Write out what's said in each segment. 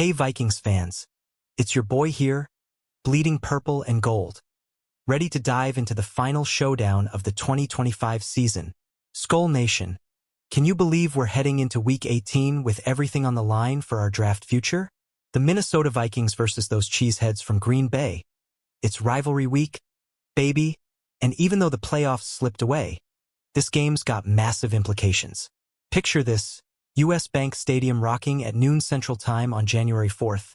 Hey Vikings fans, it's your boy here, bleeding purple and gold, ready to dive into the final showdown of the 2025 season. SKOL Nation, can you believe we're heading into Week 18 with everything on the line for our draft future? The Minnesota Vikings versus those Cheeseheads from Green Bay. It's rivalry week, baby, and even though the playoffs slipped away, this game's got massive implications. Picture this, US Bank Stadium rocking at noon Central Time on January 4th.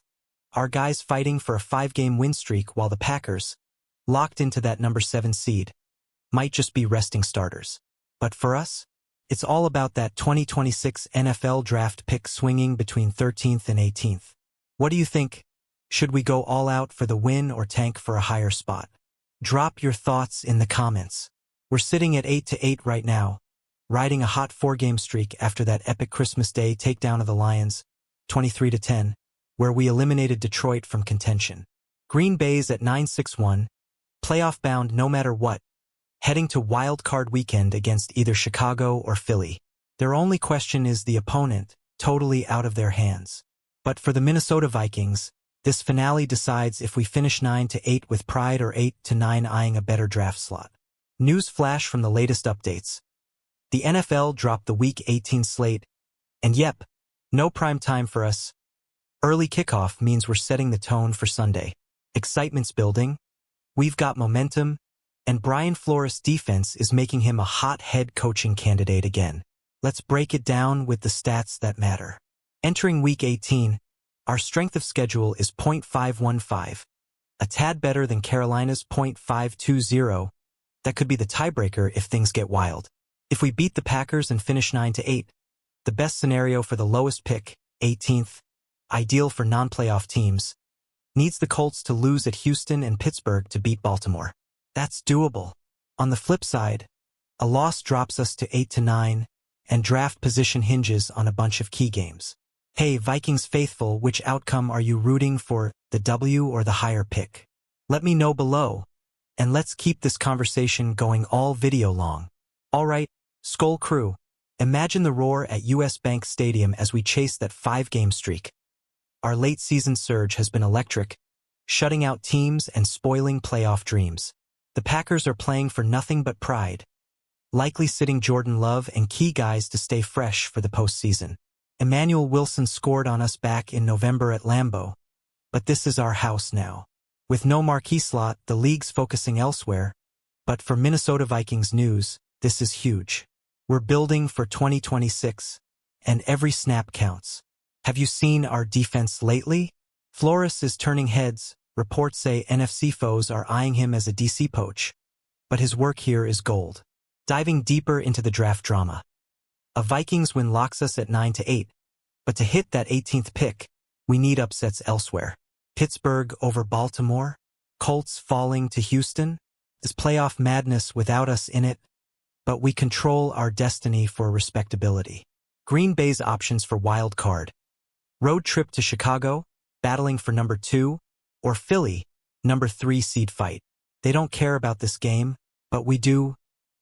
Our guys fighting for a 5-game win streak while the Packers, locked into that number 7 seed, might just be resting starters. But for us, it's all about that 2026 NFL draft pick swinging between 13th and 18th. What do you think? Should we go all out for the win or tank for a higher spot? Drop your thoughts in the comments. We're sitting at 8-8 right now, riding a hot 4-game streak after that epic Christmas Day takedown of the Lions, 23-10, where we eliminated Detroit from contention. Green Bay's at 9-6-1, playoff-bound no matter what, heading to wild card weekend against either Chicago or Philly. Their only question is the opponent, totally out of their hands. But for the Minnesota Vikings, this finale decides if we finish 9-8 with pride or 8-9 eyeing a better draft slot. News flash from the latest updates. The NFL dropped the Week 18 slate, and yep, no prime time for us. Early kickoff means we're setting the tone for Sunday. Excitement's building, we've got momentum, and Brian Flores' defense is making him a hot head coaching candidate again. Let's break it down with the stats that matter. Entering Week 18, our strength of schedule is .515, a tad better than Carolina's .520. That could be the tiebreaker if things get wild. If we beat the Packers and finish 9-8, the best scenario for the lowest pick, 18th, ideal for non-playoff teams, needs the Colts to lose at Houston and Pittsburgh to beat Baltimore. That's doable. On the flip side, a loss drops us to 8-9, and draft position hinges on a bunch of key games. Hey Vikings faithful, which outcome are you rooting for, the W or the higher pick? Let me know below, and let's keep this conversation going all video long. Alright, SKOL crew, imagine the roar at US Bank Stadium as we chase that 5-game streak. Our late-season surge has been electric, shutting out teams and spoiling playoff dreams. The Packers are playing for nothing but pride, likely sitting Jordan Love and key guys to stay fresh for the postseason. Emmanuel Wilson scored on us back in November at Lambeau, but this is our house now. With no marquee slot, the league's focusing elsewhere, but for Minnesota Vikings news, this is huge. We're building for 2026, and every snap counts. Have you seen our defense lately? Flores is turning heads. Reports say NFC foes are eyeing him as a DC poach, but his work here is gold. Diving deeper into the draft drama. A Vikings win locks us at 9-8, but to hit that 18th pick, we need upsets elsewhere. Pittsburgh over Baltimore? Colts falling to Houston? This playoff madness without us in it, but we control our destiny for respectability. Green Bay's options for wild card. Road trip to Chicago, battling for number 2, or Philly, number 3 seed fight. They don't care about this game, but we do.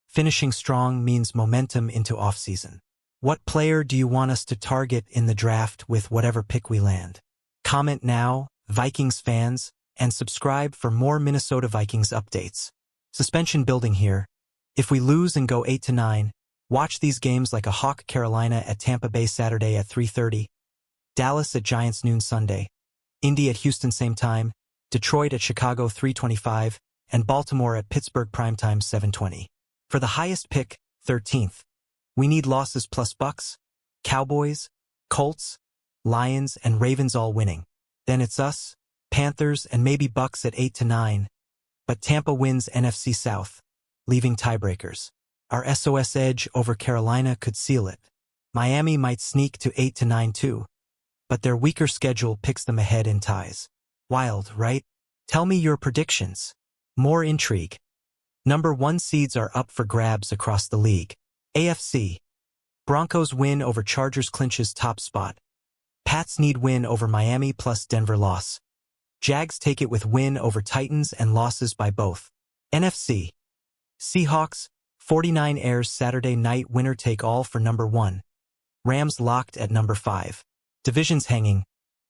Finishing strong means momentum into offseason. What player do you want us to target in the draft with whatever pick we land? Comment now, Vikings fans, and subscribe for more Minnesota Vikings updates. Suspension building here. If we lose and go 8-9, watch these games like a hawk. Carolina at Tampa Bay Saturday at 3:30, Dallas at Giants noon Sunday, Indy at Houston same time, Detroit at Chicago 3:25, and Baltimore at Pittsburgh primetime 7:20. For the highest pick, 13th, we need losses plus Bucks, Cowboys, Colts, Lions, and Ravens all winning. Then it's us, Panthers, and maybe Bucks at 8-9, but Tampa wins NFC South, leaving tiebreakers. Our SOS edge over Carolina could seal it. Miami might sneak to 8-9 too, but their weaker schedule picks them ahead in ties. Wild, right? Tell me your predictions. More intrigue. Number 1 seeds are up for grabs across the league. AFC. Broncos win over Chargers clinches top spot. Pats need win over Miami plus Denver loss. Jags take it with win over Titans and losses by both. NFC. Seahawks, 49ers Saturday night winner take all for number 1. Rams locked at number 5. Divisions hanging.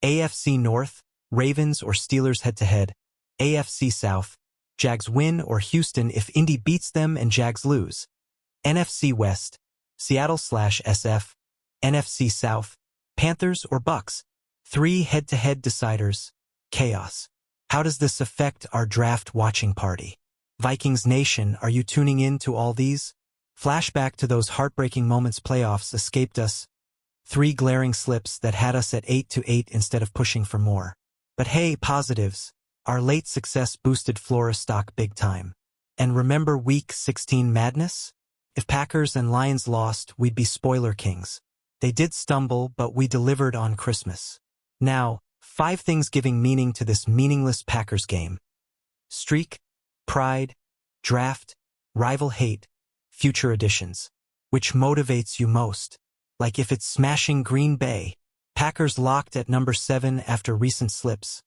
AFC North, Ravens or Steelers head-to-head. AFC South, Jags win or Houston if Indy beats them and Jags lose. NFC West, Seattle/SF. NFC South, Panthers or Bucks. 3 head-to-head deciders. Chaos. How does this affect our draft watching party? Vikings Nation, are you tuning in to all these? Flashback to those heartbreaking moments. Playoffs escaped us. 3 glaring slips that had us at 8-8 instead of pushing for more. But hey, positives. Our late success boosted Flora stock big time. And remember Week 16 madness? If Packers and Lions lost, we'd be spoiler kings. They did stumble, but we delivered on Christmas. Now, 5 things giving meaning to this meaningless Packers game. Streak, pride, draft, rival hate, future additions. Which motivates you most? Like if it's smashing Green Bay. Packers locked at number 7 after recent slips.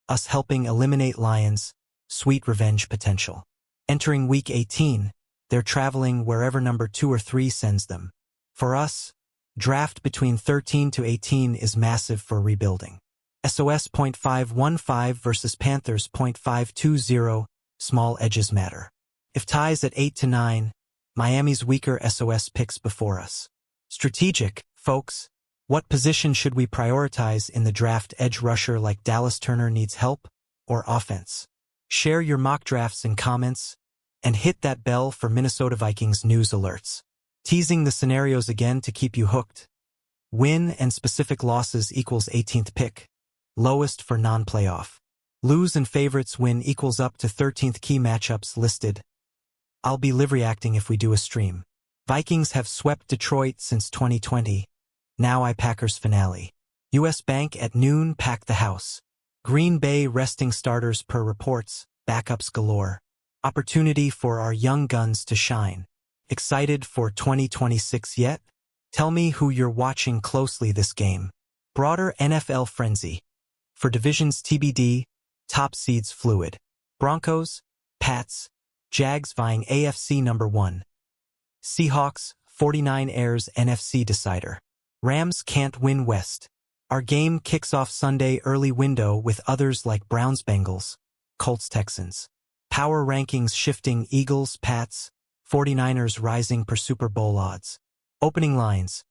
Us helping eliminate Lions, sweet revenge potential. Entering Week 18, they're traveling wherever number 2 or 3 sends them. For us, draft between 13 to 18 is massive for rebuilding. SOS .515 versus Panthers .520, small edges matter. If ties at 8-9, Miami's weaker SOS picks before us. Strategic, folks. What position should we prioritize in the draft? Edge rusher like Dallas Turner needs help, or offense? Share your mock drafts in comments, and hit that bell for Minnesota Vikings news alerts. Teasing the scenarios again to keep you hooked. Win and specific losses equals 18th pick, lowest for non-playoff. Lose and favorites win equals up to 13th key matchups listed. I'll be live reacting if we do a stream. Vikings have swept Detroit since 2020. Now Packers finale. US Bank at noon packed the house. Green Bay resting starters per reports, backups galore. Opportunity for our young guns to shine. Excited for 2026 yet? Tell me who you're watching closely this game. Broader NFL frenzy. For divisions TBD, top seeds fluid. Broncos, Pats, Jags vying AFC number 1. Seahawks, 49ers NFC decider. Rams can't win West. Our game kicks off Sunday early window with others like Browns-Bengals, Colts-Texans. Power rankings shifting. Eagles, Pats, 49ers rising per Super Bowl odds. Opening lines.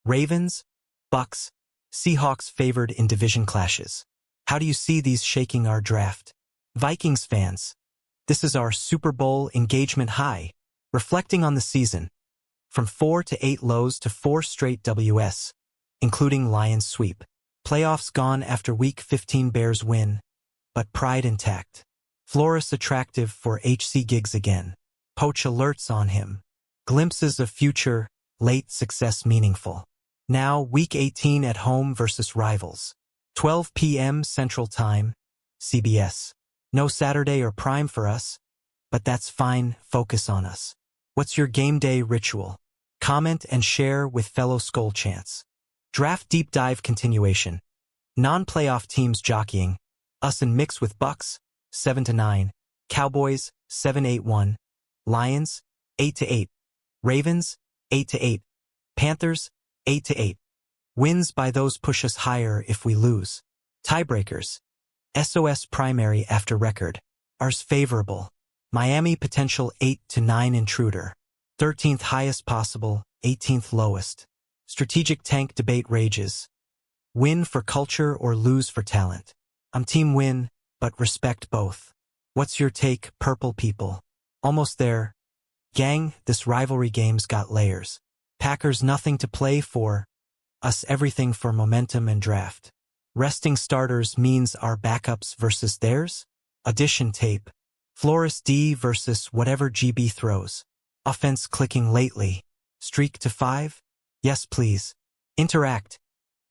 Ravens, Bucks, Seahawks favored in division clashes. How do you see these shaking our draft? Vikings fans, this is our Super Bowl engagement high, reflecting on the season. From 4 to 8 lows to 4 straight WS, including Lions sweep. Playoffs gone after Week 15. Bears win, but pride intact. Flores attractive for HC gigs again. Poach alerts on him. Glimpses of future, late success meaningful. Now Week 18 at home versus rivals. 12 p.m. Central Time, CBS. No Saturday or Prime for us, but that's fine, focus on us. What's your game day ritual? Comment and share with fellow SKOL chants. Draft deep dive continuation. Non-playoff teams jockeying. Us in mix with Bucks, 7-9. Cowboys, 7-8-1. Lions, 8-8. Ravens, 8-8. Panthers, 8-8. Wins by those push us higher if we lose. Tiebreakers. SOS primary after record. Ours favorable. Miami potential 8-9 intruder. 13th highest possible, 18th lowest. Strategic tank debate rages. Win for culture or lose for talent. I'm team win, but respect both. What's your take, purple people? Almost there. Gang, this rivalry game's got layers. Packers nothing to play for. Us everything for momentum and draft. Resting starters means our backups versus theirs. Addition tape. Flores D versus whatever GB throws. Offense clicking lately. Streak to 5? Yes, please. Interact.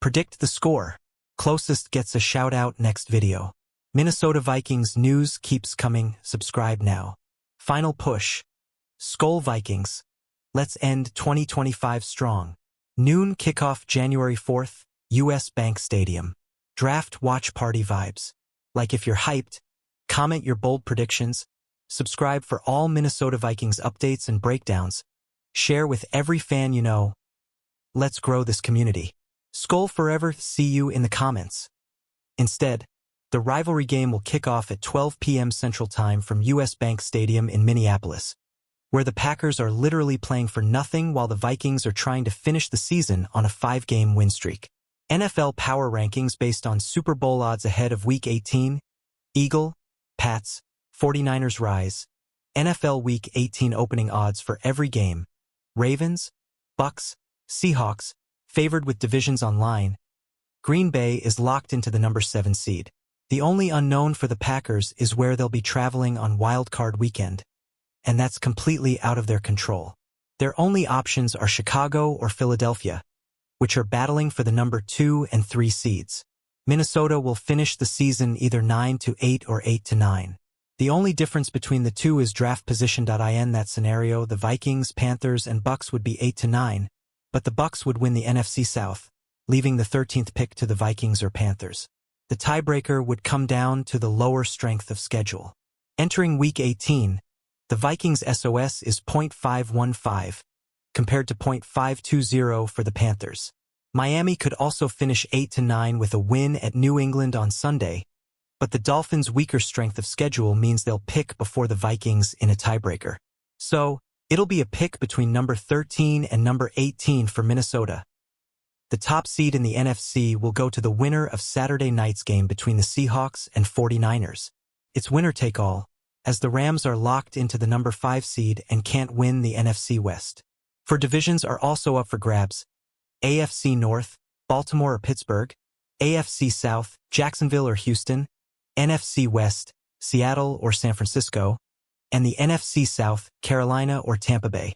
Predict the score. Closest gets a shout out next video. Minnesota Vikings news keeps coming. Subscribe now. Final push. SKOL Vikings. Let's end 2025 strong. Noon kickoff January 4th, US Bank Stadium. Draft watch party vibes. Like if you're hyped, comment your bold predictions. Subscribe for all Minnesota Vikings updates and breakdowns. Share with every fan you know. Let's grow this community. SKOL forever. See you in the comments. Instead, the rivalry game will kick off at 12 p.m. Central Time from US Bank Stadium in Minneapolis, where the Packers are literally playing for nothing while the Vikings are trying to finish the season on a 5-game win streak. NFL power rankings based on Super Bowl odds ahead of Week 18, Eagle, Pats, 49ers rise. NFL Week 18 opening odds for every game, Ravens, Bucks, Seahawks, favored with divisions online. Green Bay is locked into the number 7 seed. The only unknown for the Packers is where they'll be traveling on Wild Card weekend, and that's completely out of their control. Their only options are Chicago or Philadelphia, which are battling for the number 2 and 3 seeds. Minnesota will finish the season either 9-8 or 8-9. The only difference between the two is draft position. In that scenario, the Vikings, Panthers, and Bucks would be 8-9, but the Bucks would win the NFC South, leaving the 13th pick to the Vikings or Panthers. The tiebreaker would come down to the lower strength of schedule. Entering Week 18, the Vikings' SOS is .515, compared to .520 for the Panthers. Miami could also finish 8-9 with a win at New England on Sunday, but the Dolphins' weaker strength of schedule means they'll pick before the Vikings in a tiebreaker. So, it'll be a pick between number 13 and number 18 for Minnesota. The top seed in the NFC will go to the winner of Saturday night's game between the Seahawks and 49ers. It's winner take all, as the Rams are locked into the number 5 seed and can't win the NFC West. For divisions are also up for grabs: AFC North, Baltimore or Pittsburgh; AFC South, Jacksonville or Houston; NFC West, Seattle or San Francisco; and the NFC South, Carolina or Tampa Bay.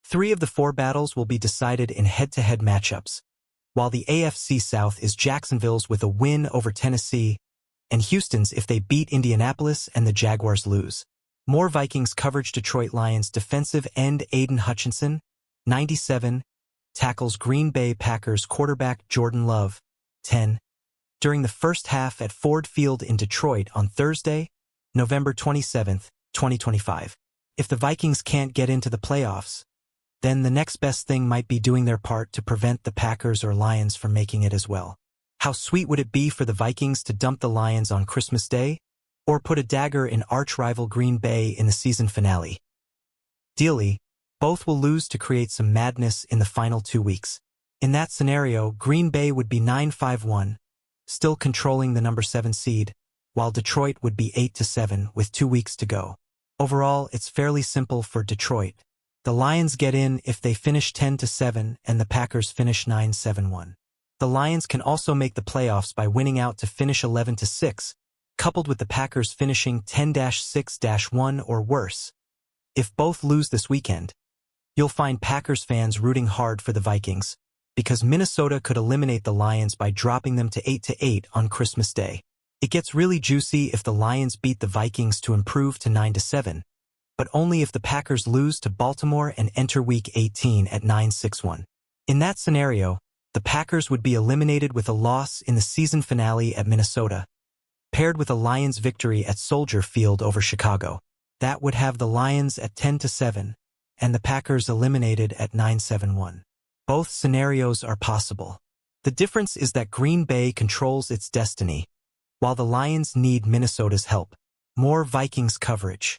3 of the 4 battles will be decided in head-to-head matchups, while the AFC South is Jacksonville's with a win over Tennessee, and Houston's if they beat Indianapolis and the Jaguars lose. More Vikings coverage. Detroit Lions defensive end Aiden Hutchinson, 97, tackles Green Bay Packers quarterback Jordan Love, 10, during the first half at Ford Field in Detroit on Thursday, November 27, 2025. If the Vikings can't get into the playoffs, then the next best thing might be doing their part to prevent the Packers or Lions from making it as well. How sweet would it be for the Vikings to dump the Lions on Christmas Day, or put a dagger in arch-rival Green Bay in the season finale? Ideally, both will lose to create some madness in the final 2 weeks. In that scenario, Green Bay would be 9-5-1, still controlling the number 7 seed, while Detroit would be 8-7 with 2 weeks to go. Overall, it's fairly simple for Detroit. The Lions get in if they finish 10-7 and the Packers finish 9-7-1. The Lions can also make the playoffs by winning out to finish 11-6, coupled with the Packers finishing 10-6-1 or worse. If both lose this weekend, you'll find Packers fans rooting hard for the Vikings, because Minnesota could eliminate the Lions by dropping them to 8-8 on Christmas Day. It gets really juicy if the Lions beat the Vikings to improve to 9-7, but only if the Packers lose to Baltimore and enter Week 18 at 9-6-1. In that scenario, the Packers would be eliminated with a loss in the season finale at Minnesota, paired with a Lions victory at Soldier Field over Chicago. That would have the Lions at 10-7, and the Packers eliminated at 9-7-1. Both scenarios are possible. The difference is that Green Bay controls its destiny, while the Lions need Minnesota's help. More Vikings coverage.